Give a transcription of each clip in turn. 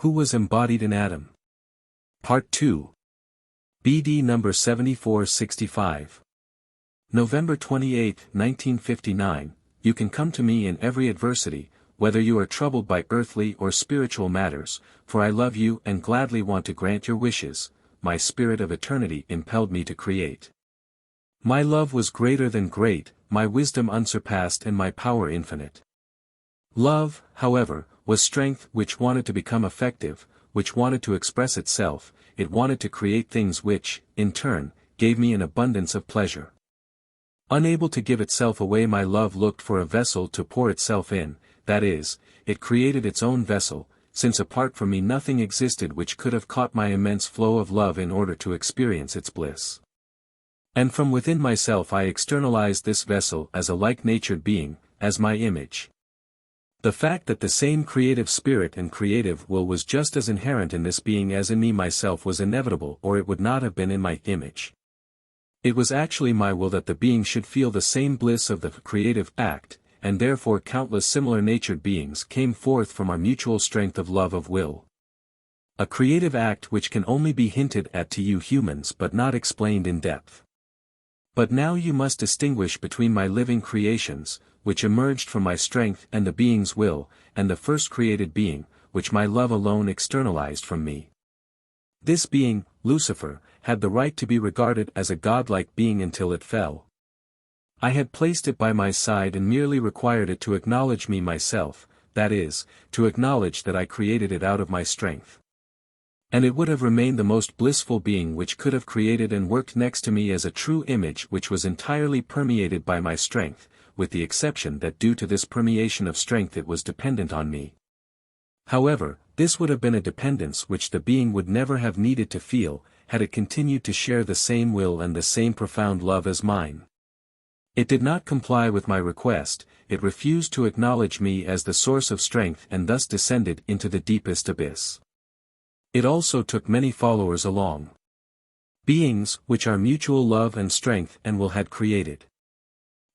Who was embodied in Adam? Part 2. BD number 7465. November 28, 1959. You can come to me in every adversity, whether you are troubled by earthly or spiritual matters, for I love you and gladly want to grant your wishes. My spirit of eternity impelled me to create. My love was greater than great, my wisdom unsurpassed and my power infinite. Love, however, was strength which wanted to become effective, which wanted to express itself, it wanted to create things which, in turn, gave me an abundance of pleasure. Unable to give itself away, my love looked for a vessel to pour itself in, that is, it created its own vessel, since apart from me nothing existed which could have caught my immense flow of love in order to experience its bliss. And from within myself I externalized this vessel as a like-natured being, as my image. The fact that the same creative spirit and creative will was just as inherent in this being as in me myself was inevitable, or it would not have been in my image. It was actually my will that the being should feel the same bliss of the creative act, and therefore countless similar natured beings came forth from our mutual strength of love of will. A creative act which can only be hinted at to you humans but not explained in depth. But now you must distinguish between my living creations, which emerged from my strength, and the being's will, and the first created being, which my love alone externalized from me. This being, Lucifer, had the right to be regarded as a godlike being until it fell. I had placed it by my side and merely required it to acknowledge me myself, that is, to acknowledge that I created it out of my strength. And it would have remained the most blissful being which could have created and worked next to me as a true image which was entirely permeated by my strength, with the exception that due to this permeation of strength it was dependent on me. However, this would have been a dependence which the being would never have needed to feel, had it continued to share the same will and the same profound love as mine. It did not comply with my request, it refused to acknowledge me as the source of strength and thus descended into the deepest abyss. It also took many followers along. Beings which our mutual love and strength and will had created.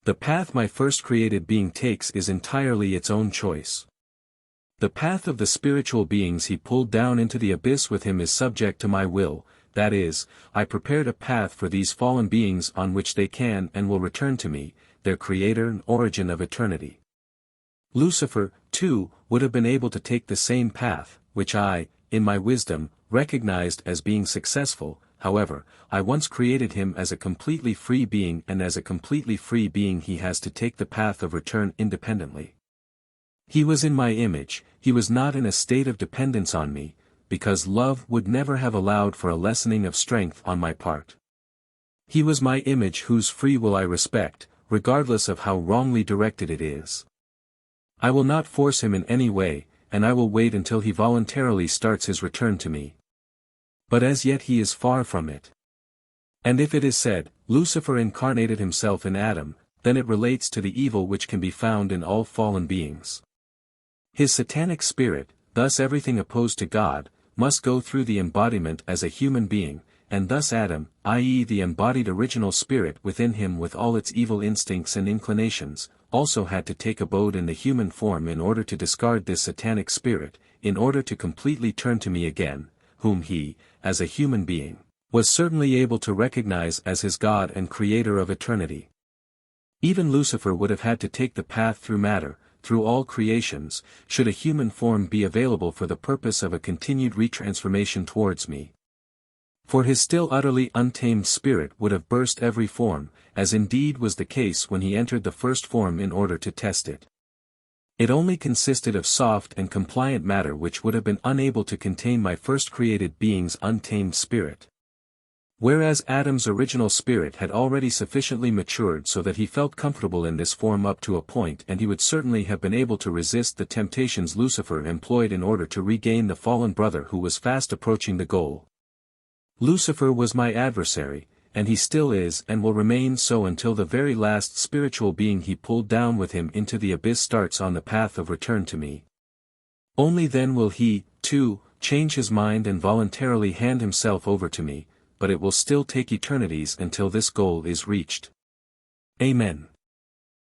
The path my first created being takes is entirely its own choice. The path of the spiritual beings he pulled down into the abyss with him is subject to my will, that is, I prepared a path for these fallen beings on which they can and will return to me, their creator and origin of eternity. Lucifer, too, would have been able to take the same path, which I, in my wisdom, recognized as being successful. However, I once created him as a completely free being, and as a completely free being he has to take the path of return independently. He was in my image, he was not in a state of dependence on me, because love would never have allowed for a lessening of strength on my part. He was my image whose free will I respect, regardless of how wrongly directed it is. I will not force him in any way, and I will wait until he voluntarily starts his return to me. But as yet he is far from it. And if it is said, Lucifer incarnated himself in Adam, then it relates to the evil which can be found in all fallen beings. His satanic spirit, thus everything opposed to God, must go through the embodiment as a human being, and thus Adam, i.e. the embodied original spirit within him with all its evil instincts and inclinations, also had to take abode in the human form in order to discard this satanic spirit, in order to completely turn to me again, whom he, as a human being, was certainly able to recognize as his God and creator of eternity. Even Lucifer would have had to take the path through matter, through all creations, should a human form be available for the purpose of a continued retransformation towards me. For his still utterly untamed spirit would have burst every form, as indeed was the case when he entered the first form in order to test it. It only consisted of soft and compliant matter which would have been unable to contain my first created being's untamed spirit. Whereas Adam's original spirit had already sufficiently matured so that he felt comfortable in this form up to a point, and he would certainly have been able to resist the temptations Lucifer employed in order to regain the fallen brother who was fast approaching the goal. Lucifer was my adversary, and he still is and will remain so until the very last spiritual being he pulled down with him into the abyss starts on the path of return to me. Only then will he, too, change his mind and voluntarily hand himself over to me, but it will still take eternities until this goal is reached. Amen.